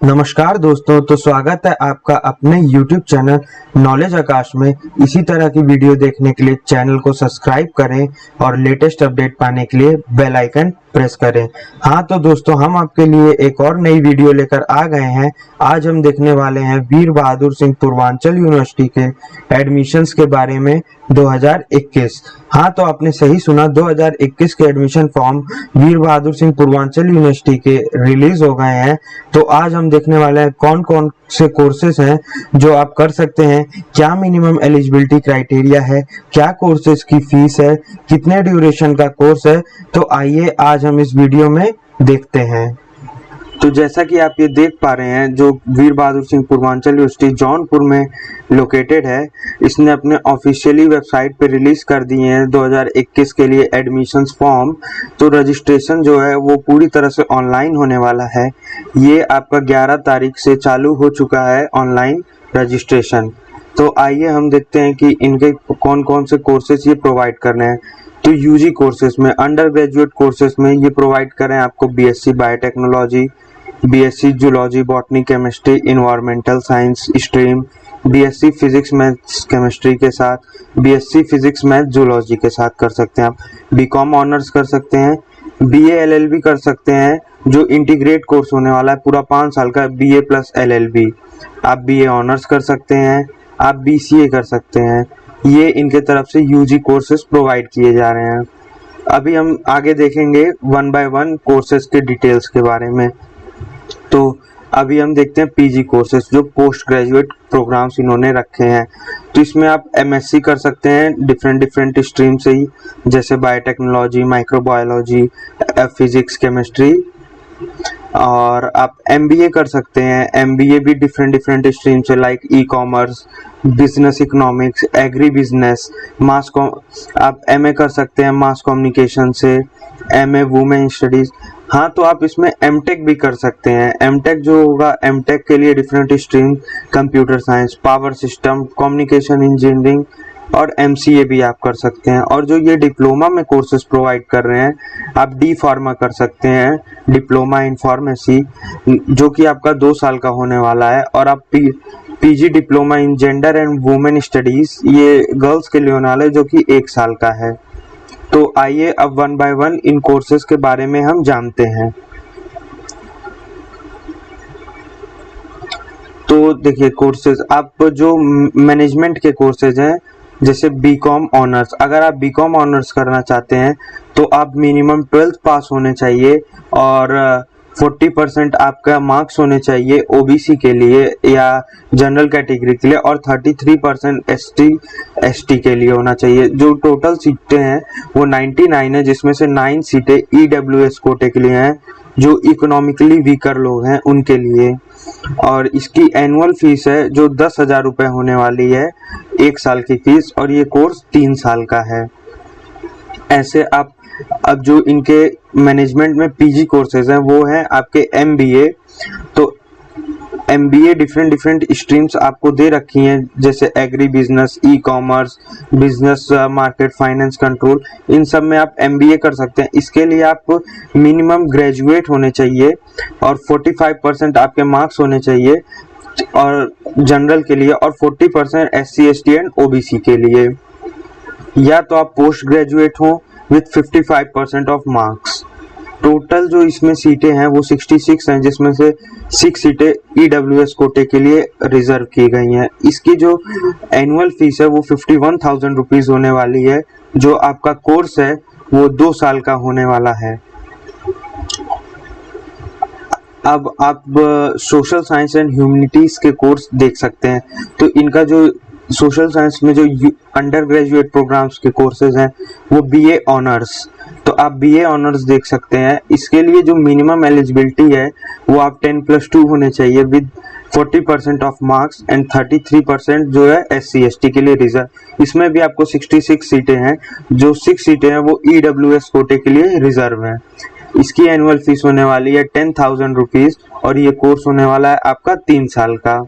नमस्कार दोस्तों, तो स्वागत है आपका अपने YouTube चैनल नॉलेज आकाश में। इसी तरह की वीडियो देखने के लिए चैनल को सब्सक्राइब करें और लेटेस्ट अपडेट पाने के लिए बेल आइकन प्रेस करें। हाँ तो दोस्तों, हम आपके लिए एक और नई वीडियो लेकर आ गए हैं। आज हम देखने वाले हैं वीर बहादुर सिंह पूर्वांचल यूनिवर्सिटी के एडमिशन्स के बारे में 2021। हाँ तो आपने सही सुना, 2021 के एडमिशन फॉर्म वीर बहादुर सिंह पूर्वांचल यूनिवर्सिटी के रिलीज हो गए हैं। तो आज हम देखने वाले हैं कौन कौन से कोर्सेज हैं जो आप कर सकते हैं, क्या मिनिमम एलिजिबिलिटी क्राइटेरिया है, क्या कोर्सेज की फीस है, कितने ड्यूरेशन का कोर्स है। तो आइए आज हम इस वीडियो में देखते हैं। तो जैसा कि आप ये देख पा रहे हैं, जो वीर बहादुर सिंह पूर्वांचल यूनिवर्सिटी जौनपुर में लोकेटेड है, इसने अपने ऑफिशियली वेबसाइट पे रिलीज कर दिए हैं 2021 के लिए एडमिशन्स फॉर्म। तो रजिस्ट्रेशन जो है वो पूरी तरह से ऑनलाइन होने वाला है। ये आपका 11 तारीख से चालू हो चुका है ऑनलाइन रजिस्ट्रेशन। तो आइए हम देखते हैं कि इनके कौन कौन से कोर्सेज ये प्रोवाइड कर रहे हैं। तो यूजी कोर्सेज में, अंडर ग्रेजुएट कोर्सेज में ये प्रोवाइड करें आपको BSc biotechnology, BSc zoology, botany, chemistry, environmental science stream, BSc physics maths chemistry के साथ, बीएससी फिजिक्स मैथ जूलॉजी के साथ कर सकते हैं आप। बीकॉम ऑनर्स कर सकते हैं, बीए एलएलबी कर सकते हैं, जो इंटीग्रेट कोर्स होने वाला है पूरा 5 साल का, बीए प्लस एलएलबी। आप बीए ऑनर्स कर सकते हैं, आप बीसीए कर सकते हैं। ये इनके तरफ से यूजी कोर्सेज प्रोवाइड किए जा रहे हैं। अभी हम आगे देखेंगे 1 बाय 1 कोर्सेज के डिटेल्स के बारे में। तो अभी हम देखते हैं पीजी कोर्सेज, जो पोस्ट ग्रेजुएट प्रोग्राम्स इन्होंने रखे हैं। तो इसमें आप एमएससी कर सकते हैं डिफरेंट स्ट्रीम से ही, जैसे बायोटेक्नोलॉजी, माइक्रोबायोलॉजी, फिजिक्स, केमिस्ट्री। और आप एमबीए कर सकते हैं, एमबीए भी डिफरेंट स्ट्रीम से, लाइक ई commerce, business economics, agri business, आप एमए कर सकते हैं मास कम्युनिकेशन से, एमए वुमेन स्टडीज। हाँ तो आप इसमें एमटेक भी कर सकते हैं। एमटेक जो होगा, एमटेक के लिए different stream, computer science, power system, communication engineering और एमसीए भी आप कर सकते हैं। और जो ये डिप्लोमा में कोर्सेज प्रोवाइड कर रहे हैं, आप डी फार्मा कर सकते हैं, डिप्लोमा इन फार्मेसी, जो कि आपका 2 साल का होने वाला है। और आप PG diploma in gender and women studies, ये गर्ल्स के लिए होने वाला है, जो कि 1 साल का है। तो आइए अब 1 बाय 1 इन कोर्सेज के बारे में हम जानते हैं। तो देखिए कोर्सेज, आप जो मैनेजमेंट के कोर्सेज हैं, जैसे बीकॉम ऑनर्स, अगर आप बीकॉम ऑनर्स करना चाहते हैं तो आप मिनिमम 12th पास होने चाहिए और 40% आपका मार्क्स होने चाहिए ओबीसी के लिए या जनरल कैटेगरी के लिए, और 33% एसटी के लिए होना चाहिए। जो टोटल सीटें हैं वो 99 है, जिसमें से 9 सीटें ईडब्ल्यूएस कोटे के लिए हैं, जो इकोनॉमिकली वीकर लोग हैं उनके लिए। और इसकी एनुअल फीस है जो 10,000 रुपये होने वाली है, 1 साल की फीस, और ये कोर्स 3 साल का है। ऐसे आप अब जो इनके मैनेजमेंट में पीजी कोर्सेज हैं वो हैं आपके एमबीए। तो एमबीए डिफरेंट स्ट्रीम्स आपको दे रखी हैं, जैसे agribusiness, e commerce, business market, finance control, इन सब में आप एमबीए कर सकते हैं। इसके लिए आप मिनिमम ग्रेजुएट होने चाहिए और 45% आपके मार्क्स होने चाहिए और जनरल के लिए, और 40% एससी एसटी एंड ओबीसी के लिए। या तो आप पोस्ट ग्रेजुएट हो विथ 55% ऑफ मार्क्स। टोटल जो इसमें सीटें हैं वो 66 हैं, जिसमें से 6 सीटें ईडब्ल्यूएस कोटे के लिए रिजर्व की गई हैं। इसकी जो एनुअल फीस है वो 51,000 रुपीज होने वाली है। जो आपका कोर्स है वो 2 साल का होने वाला है। अब आप सोशल साइंस एंड ह्यूमैनिटीज के कोर्स देख सकते हैं। तो इनका जो सोशल साइंस में जो अंडर ग्रेजुएट प्रोग्राम्स के कोर्सेज हैं वो बीए ऑनर्स, तो आप बीए ऑनर्स देख सकते हैं। इसके लिए जो मिनिमम एलिजिबिलिटी है वो आप 10+2 होने चाहिए विद 40% ऑफ मार्क्स एंड 33% जो है एससी एसटी के लिए रिजर्व। इसमें भी आपको 66 सीटें हैं, जो 6 सीटें हैं वो ईडब्ल्यूएस कोटे के लिए रिजर्व हैं। इसकी एनुअल फीस होने वाली है 10,000 रुपीज और ये कोर्स होने वाला है आपका 3 साल का।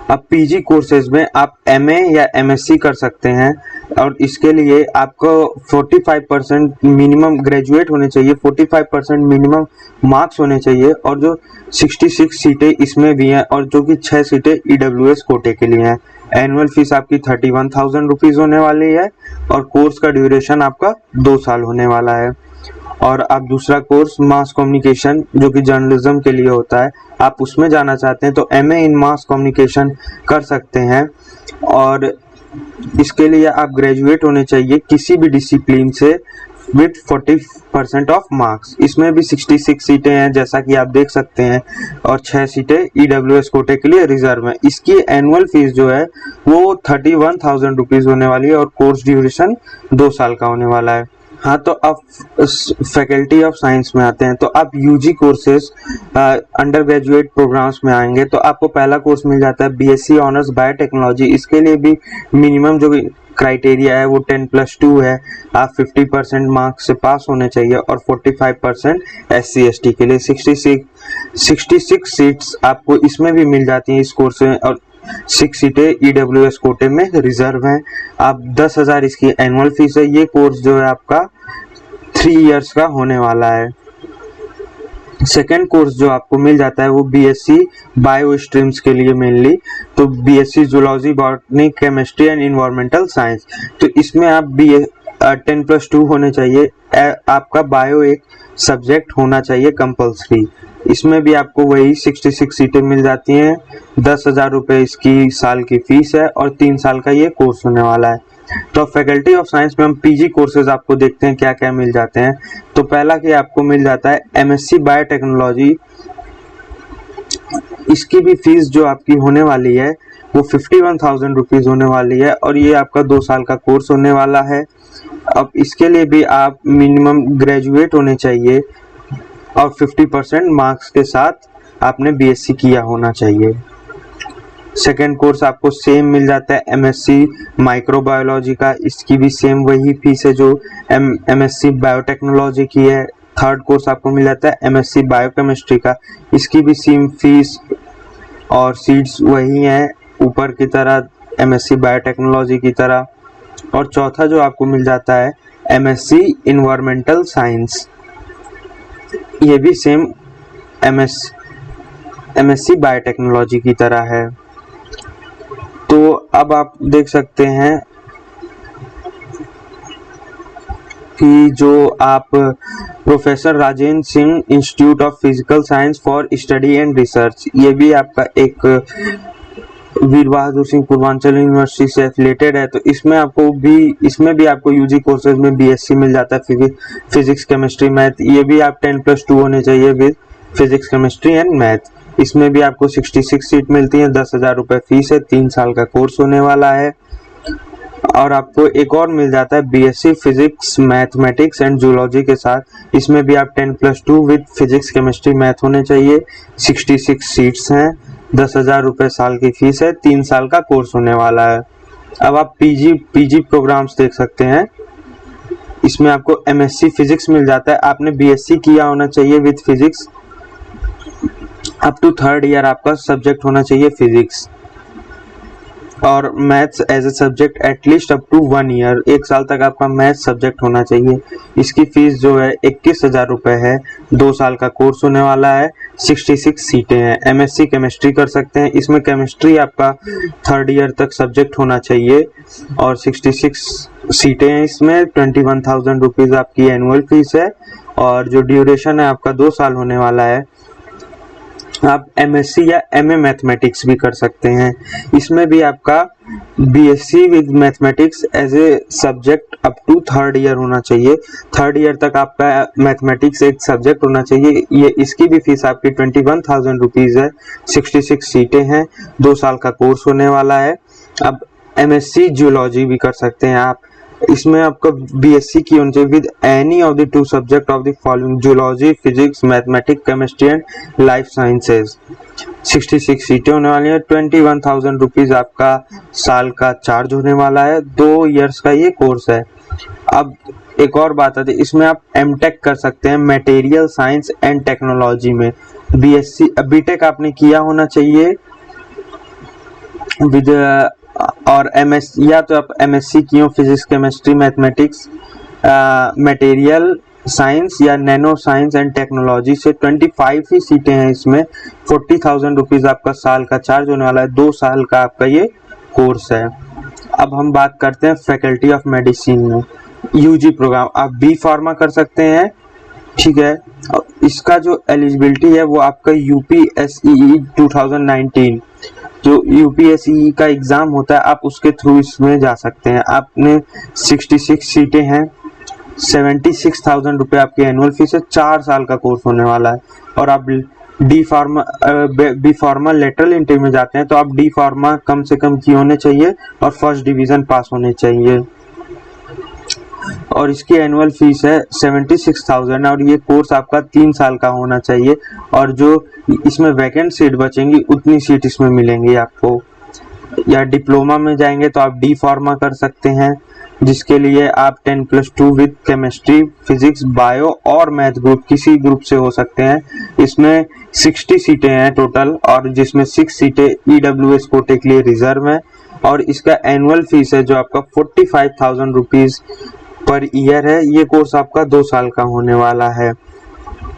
अब पीजी कोर्सेज में आप एमए या एमएससी कर सकते हैं और इसके लिए आपको 45% मिनिमम ग्रेजुएट होने चाहिए, 45% मिनिमम मार्क्स होने चाहिए और जो 66 सीटें इसमें भी हैं और जो कि 6 सीटें ईडब्ल्यूएस कोटे के लिए हैं। एनुअल फीस आपकी 31,000 रुपीज होने वाली है और कोर्स का ड्यूरेशन आपका 2 साल होने वाला है। और आप दूसरा कोर्स मास कम्युनिकेशन जो कि जर्नलिज्म के लिए होता है, आप उसमें जाना चाहते हैं तो एमए इन मास कम्युनिकेशन कर सकते हैं और इसके लिए आप ग्रेजुएट होने चाहिए किसी भी डिसिप्लिन से विथ 40% ऑफ मार्क्स। इसमें भी 66 सीटें हैं जैसा कि आप देख सकते हैं और 6 सीटें ईडब्ल्यूएस कोटे के लिए रिजर्व है। इसकी एनुअल फीस जो है वो 31,000 रुपीज होने वाली है और कोर्स ड्यूरेशन 2 साल का होने वाला है। हाँ, तो अब फैकल्टी ऑफ साइंस में आते हैं। तो आप UG courses undergraduate programmes में आएंगे तो आपको पहला कोर्स मिल जाता है बीएससी ऑनर्स बायोटेक्नोलॉजी। इसके लिए भी मिनिमम जो क्राइटेरिया है वो 10+2 है। आप 50% मार्क्स से पास होने चाहिए और 45% SC/ST के लिए 66 सीट्स आपको इसमें भी मिल जाती हैं इस कोर्स में और 6 सीटें ईडब्ल्यूएस कोटे में रिजर्व हैं। आप 10,000 इसकी एनुअल फीस है। ये कोर्स जो है आपका 3 इयर्स का होने वाला है। सेकेंड कोर्स जो आपको मिल जाता है वो बीएससी बायो स्ट्रीम्स के लिए मेनली, तो BSc zoology, botany, chemistry and environmental science. तो इसमें आप 10+2 होने चाहिए। आपका बायो एक सब्जेक्ट होना चाहिए कंपल्सरी। इसमें भी आपको वही 66 सीटें मिल जाती हैं। 10,000 रुपये इसकी साल की फीस है और 3 साल का ये कोर्स होने वाला है। तो फैकल्टी ऑफ साइंस में हम पीजी कोर्सेज आपको देखते हैं क्या क्या मिल जाते हैं। तो पहला कि आपको मिल जाता है एमएससी बायोटेक्नोलॉजी। इसकी भी फीस जो आपकी होने वाली है वो 51,000 रुपीज होने वाली है और ये आपका 2 साल का कोर्स होने वाला है। अब इसके लिए भी आप मिनिमम ग्रेजुएट होने चाहिए और 50% मार्क्स के साथ आपने बीएससी किया होना चाहिए। सेकेंड कोर्स आपको सेम मिल जाता है एमएससी माइक्रोबायोलॉजी का। इसकी भी सेम वही फीस है जो एमएससी बायोटेक्नोलॉजी की है। थर्ड कोर्स आपको मिल जाता है एमएससी बायोकेमिस्ट्री का। इसकी भी सेम फीस और सीट्स वही हैं ऊपर की तरह एमएससी बायोटेक्नोलॉजी की तरह। और चौथा जो आपको मिल जाता है एमएससी इन्वायरमेंटल साइंस, ये भी सेम एमएससी बायोटेक्नोलॉजी की तरह है। तो अब आप देख सकते हैं कि जो आप professor Rajendra Singh institute of physical science for study and research, ये भी आपका एक वीर बहादुर सिंह पूर्वांचल यूनिवर्सिटी से एफिलेटेड है। तो इसमें भी आपको यूजी कोर्सेज में बीएससी मिल जाता है फिजिक्स केमिस्ट्री मैथ। ये भी आप 10+2 होने चाहिए with physics chemistry and math. इसमें भी आपको 66 सीट मिलती है। 10,000 रुपये फीस है। 3 साल का कोर्स होने वाला है। और आपको एक और मिल जाता है BSc physics mathematics and zoology के साथ। इसमें भी आप 10+2 विद फिजिक्स केमिस्ट्री मैथ होने चाहिए। 66 सीट्स हैं। 10,000 रुपये साल की फीस है। 3 साल का कोर्स होने वाला है। अब आप पीजी प्रोग्राम्स देख सकते हैं। इसमें आपको एमएससी फिजिक्स मिल जाता है। आपने बीएससी किया होना चाहिए with physics. Up to 3rd year आपका सब्जेक्ट होना चाहिए फिजिक्स और maths as a subject at least up to 1 year. 1 साल तक आपका मैथ्स सब्जेक्ट होना चाहिए। इसकी फीस जो है 21,000 रुपये है। 2 साल का कोर्स होने वाला है। 66 सीटें हैं। एमएससी केमिस्ट्री कर सकते हैं। इसमें केमिस्ट्री आपका 3rd ईयर तक सब्जेक्ट होना चाहिए और 66 सीटें हैं। इसमें 21,000 रुपीज आपकी एनुअल फीस है और जो ड्यूरेशन है आपका 2 साल होने वाला है। आप एमएससी या एमए मैथमेटिक्स भी कर सकते हैं। इसमें भी आपका BSc with mathematics as a subject up to 3rd year होना चाहिए। 3rd ईयर तक आपका मैथमेटिक्स एक सब्जेक्ट होना चाहिए। ये इसकी भी फीस आपकी 21,000 रुपीज है। 66 सीटें हैं। 2 साल का कोर्स होने वाला है। अब एमएससी जियोलॉजी भी कर सकते हैं आप। इसमें आपका बीएससी की होनी चाहिए with any of the 2 subject of the following zoology, physics, mathematics, chemistry and life sciences. 66 सीटें होने वाली है। 21,000 रुपीज आपका साल का चार्ज होने वाला है। 2 इयर्स का ये कोर्स है। अब एक और बात आती है, इसमें आप एमटेक कर सकते हैं मटेरियल साइंस एंड टेक्नोलॉजी में। बीटेक आपने किया होना चाहिए विद और MS या तो आप MSc किए हो physics chemistry mathematics material science या नैनो साइंस एंड टेक्नोलॉजी से 25 ही सीटें हैं इसमें। 40,000 रुपीज आपका साल का चार्ज होने वाला है। 2 साल का आपका ये कोर्स है। अब हम बात करते हैं फैकल्टी ऑफ मेडिसिन में यूजी प्रोग्राम। आप बी फार्मा कर सकते हैं, ठीक है। इसका जो एलिजिबिलिटी है वो आपका UPSEE 2019 जो UPSEE का एग्जाम होता है आप उसके थ्रू इसमें जा सकते हैं। आपने 66 सीटें हैं, 76,000 रुपये आपकी एनुअल फीस है। 4 साल का कोर्स होने वाला है। और आप बी फार्मा लेटरल इंटरव्यू में जाते हैं तो आप डी फार्मा कम से कम किए होने चाहिए और फर्स्ट डिवीजन पास होने चाहिए। और इसकी एनुअल फीस है 76,000 और ये कोर्स आपका 3 साल का होना चाहिए। और जो इसमें वैकेंट सीट बचेंगी उतनी सीट इसमें मिलेंगी आपको। या डिप्लोमा में जाएंगे तो आप डी फार्मा कर सकते हैं जिसके लिए आप 10+2 विद केमिस्ट्री फिजिक्स बायो और मैथ ग्रुप किसी ग्रुप से हो सकते हैं। इसमें 60 सीटें हैं टोटल और जिसमें 6 सीटें EWS कोटे के लिए रिजर्व है। और इसका एनुअल फीस है जो आपका 45,000 रुपीज पर ईयर है। ये कोर्स आपका 2 साल का होने वाला है।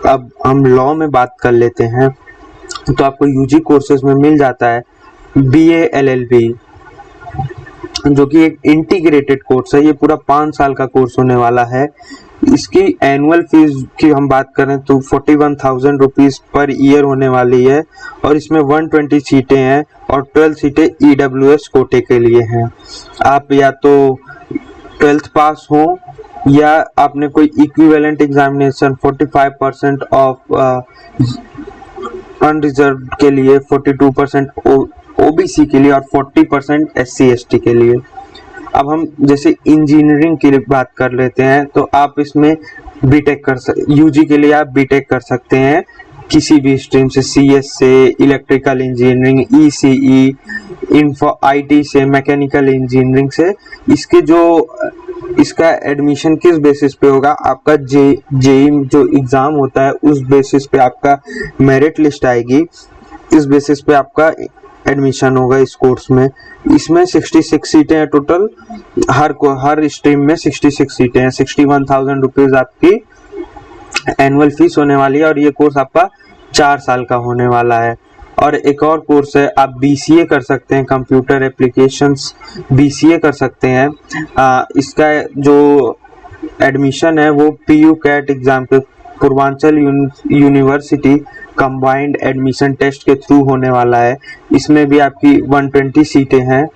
अब हम लॉ में बात कर लेते हैं तो आपको यूजी कोर्सेज में मिल जाता है BA LLB जो कि एक इंटीग्रेटेड कोर्स है। ये पूरा 5 साल का कोर्स होने वाला है। इसकी एनुअल फीस की हम बात करें तो 41,000 रुपीज पर ईयर होने वाली है। और इसमें 120 सीटें हैं और 12 सीटें EWS कोटे के लिए हैं। आप या तो 12th पास हो या आपने कोई इक्विवेलेंट एग्जामिनेशन 45% ऑफ अनरिजर्व के लिए, 42% OBC के लिए और 40% SC ST के लिए। अब हम जैसे इंजीनियरिंग की बात कर लेते हैं तो आप इसमें बीटेक कर सकते, यूजी के लिए आप बीटेक कर सकते हैं किसी भी स्ट्रीम से, CS से, electrical engineering, ECE, info IT से, मैकेनिकल इंजीनियरिंग से। इसका एडमिशन किस बेसिस पे होगा? आपका जेई जो एग्जाम होता है उस बेसिस पे आपका मेरिट लिस्ट आएगी। इस बेसिस पे आपका एडमिशन होगा इस कोर्स में। इसमें 66 सीटें हैं टोटल। हर स्ट्रीम में 66 सीटें हैं। 61,000 रुपीज आपकी एनुअल फीस होने वाली है और ये कोर्स आपका 4 साल का होने वाला है। और एक और कोर्स है, आप BCA कर सकते हैं, कंप्यूटर एप्लीकेशंस BCA कर सकते हैं। इसका जो एडमिशन है वो PU कैट एग्जाम के Purvanchal University combined admission test के थ्रू होने वाला है। इसमें भी आपकी 120 सीटें हैं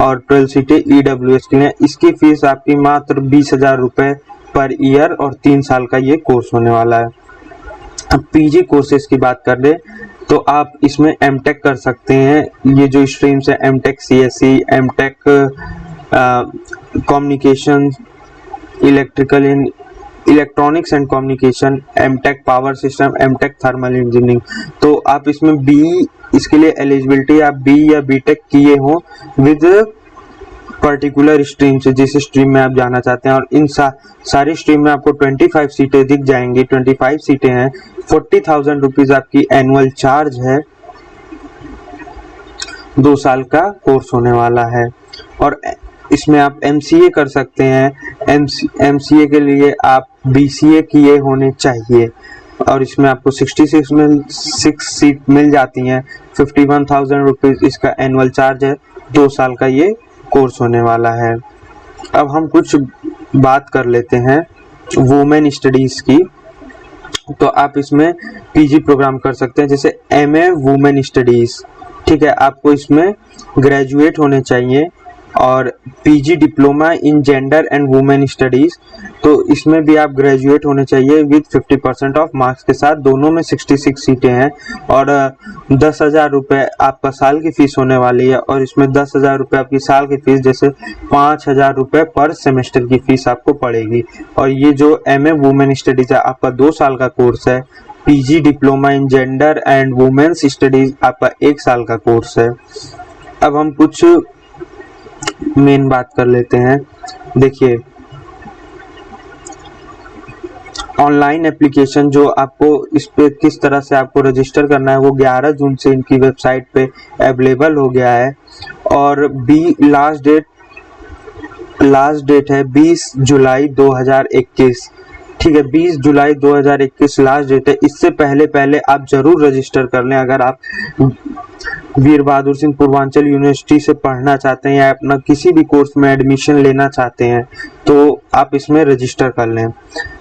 और 12 सीटें EWS के लिए। इसकी फीस आपकी मात्र 20,000 रुपये पर ईयर और 3 साल का ये कोर्स होने वाला है। अब PG कोर्सेज की बात कर ले तो आप इसमें MTech कर सकते हैं। ये जो स्ट्रीम्स है MTech CSE, MTech communication, electronics and communication, MTech power system, MTech thermal engineering. तो आप इसमें इसके लिए एलिजिबिलिटी आप B या BTech किए हो विद पर्टिकुलर स्ट्रीम से, जिस स्ट्रीम में आप जाना चाहते हैं। और इन सारी स्ट्रीम में आपको 25 सीटें दिख जाएंगी। 25 सीटें हैं। 40,000 रुपीज आपकी एनुअल चार्ज है। 2 साल का कोर्स होने वाला है। और इसमें आप MCA कर सकते हैं। MCA के लिए आप BCA किए होने चाहिए और इसमें आपको 66 सीट मिल जाती हैं। 51,000 रुपीज इसका एनुअल चार्ज है। 2 साल का ये कोर्स होने वाला है। अब हम कुछ बात कर लेते हैं वुमेन स्टडीज की। तो आप इसमें PG प्रोग्राम कर सकते हैं, जैसे MA वुमेन स्टडीज, ठीक है। आपको इसमें ग्रेजुएट होने चाहिए और PG diploma in gender and women studies, तो इसमें भी आप ग्रेजुएट होने चाहिए विद 50% ऑफ मार्क्स के साथ। दोनों में 66 सीटें हैं और 10,000 रुपये आपका साल की फीस होने वाली है। और इसमें 10,000 रुपये आपकी साल की फीस, जैसे 5,000 रुपये पर सेमेस्टर की फीस आपको पड़ेगी। और ये जो MA वुमेन स्टडीज है आपका 2 साल का कोर्स है। PG diploma in gender and women's studies आपका 1 साल का कोर्स है। अब हम कुछ मेन बात कर लेते हैं। देखिए, ऑनलाइन एप्लीकेशन जो आपको इस पे किस तरह से आपको रजिस्टर करना है वो 11 जून से इनकी वेबसाइट पे अवेलेबल हो गया है। और लास्ट डेट है 20 जुलाई 2021। ठीक है, 20 जुलाई 2021 लास्ट डेट है। इससे पहले आप जरूर रजिस्टर कर लें। अगर आप वीर बहादुर सिंह पूर्वांचल यूनिवर्सिटी से पढ़ना चाहते हैं या अपना किसी भी कोर्स में एडमिशन लेना चाहते हैं तो आप इसमें रजिस्टर कर लें।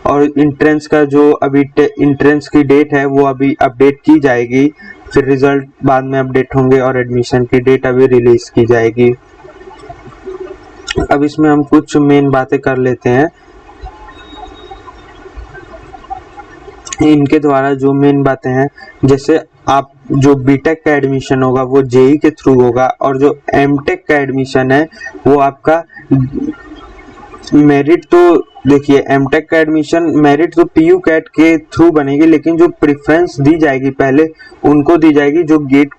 और इंट्रेंस का जो अभी इंट्रेंस की डेट है वो अभी अपडेट की जाएगी, फिर रिजल्ट बाद में अपडेट होंगे और एडमिशन की डेट अभी रिलीज की जाएगी। अब इसमें हम कुछ मेन बातें कर लेते हैं। इनके द्वारा जो मेन बातें हैं, जैसे आप जो बीटेक का एडमिशन होगा वो जेई के थ्रू होगा, और जो एमटेक का एडमिशन है वो आपका मेरिट, तो देखिए एमटेक का एडमिशन मेरिट तो पीयू कैट के थ्रू बनेगी, लेकिन जो प्रेफरेंस दी जाएगी पहले उनको दी जाएगी जो गेट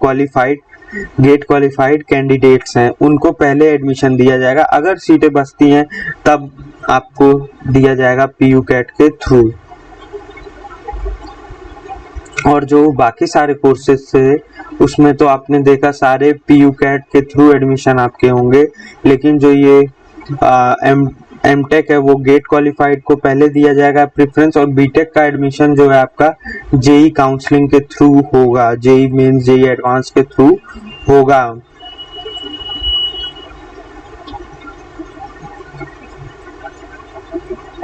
क्वालिफाइड कैंडिडेट्स हैं, उनको पहले एडमिशन दिया जाएगा। अगर सीटें बचती हैं तब आपको दिया जाएगा पीयू कैट के थ्रू। और जो बाकी सारे कोर्सेज से उसमें तो आपने देखा सारे पीयू कैट के थ्रू एडमिशन आपके होंगे, लेकिन जो ये एमटेक है वो गेट क्वालिफाइड को पहले दिया जाएगा प्रेफरेंस, और बीटेक का एडमिशन जो है आपका जेई काउंसलिंग के थ्रू होगा, जेई मेंस जेई एडवांस के थ्रू होगा।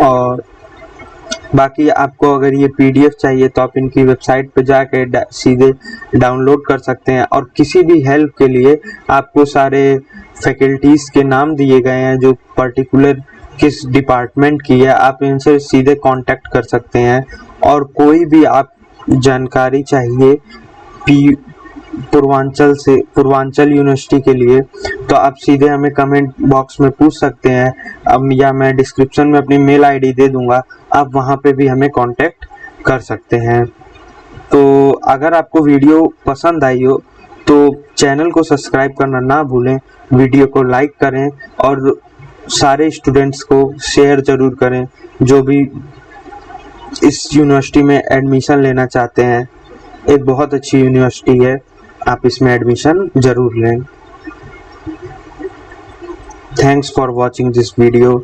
और बाकी आपको अगर ये पीडीएफ चाहिए तो आप इनकी वेबसाइट पे जाके सीधे डाउनलोड कर सकते हैं। और किसी भी हेल्प के लिए आपको सारे फैकल्टीज के नाम दिए गए हैं जो पर्टिकुलर किस डिपार्टमेंट की है, आप इनसे सीधे कांटेक्ट कर सकते हैं। और कोई भी आप जानकारी चाहिए पूर्वांचल यूनिवर्सिटी के लिए तो आप सीधे हमें कमेंट बॉक्स में पूछ सकते हैं। अब या मैं डिस्क्रिप्शन में अपनी मेल आईडी दे दूंगा, आप वहां पे भी हमें कांटेक्ट कर सकते हैं। तो अगर आपको वीडियो पसंद आई हो तो चैनल को सब्सक्राइब करना ना भूलें, वीडियो को लाइक करें और सारे स्टूडेंट्स को शेयर जरूर करें जो भी इस यूनिवर्सिटी में एडमिशन लेना चाहते हैं। एक बहुत अच्छी यूनिवर्सिटी है, आप इसमें एडमिशन जरूर लें। Thanks for watching this video.